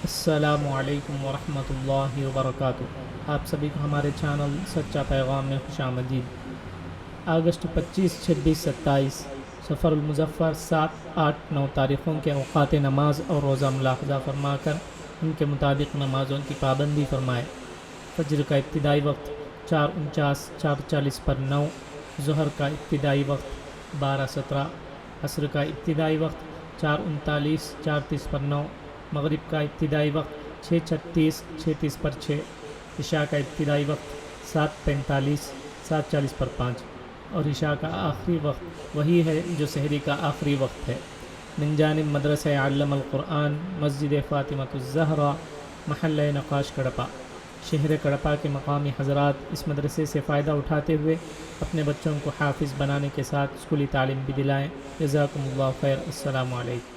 अस्सलामुअलैकुम वरहमतुल्लाहि वबरकातुहू। आप सभी को हमारे चैनल सच्चा पैगाम में खुशामदीद। अगस्त 25, 26, 27 सफ़रुल-मुज़फ़्फ़र 7, 8, 9 तारीख़ों के औक़ात नमाज और रोज़ा मुलाहज़ा फरमाकर उनके मुताबिक नमाज़ों की पाबंदी फरमाए। फ़ज्र का इब्तिदाई वक्त 4:49, 4:40 पर 9, ज़ुहर का इब्तिदाई वक्त 12:17, असर का इब्तिदाई वक्त 4:39, 4:30 पर 9, मगरिब का इब्तिदाई वक्त 6:36, 6:30 पर 6, इशा का इब्तिदाई वक्त 7:45, 7:40 पर 5 और इशा का आखिरी वक्त वही है जो सहरी का आखिरी वक्त है। मिन जानिब मदरसा अल्लमल क़ुरआन, मस्जिद फ़ातिमतुज़्ज़हरा, महल्ला नक़ाश कड़पा। शहर कड़पा के मकामी हज़रात इस मदरसे से फ़ायदा उठाते हुए अपने बच्चों को हाफिज़ बनाने के साथ स्कूली तालीम भी दिलाएँ। जज़ाकुमुल्लाहु खैर। अस्सलामु अलैकुम।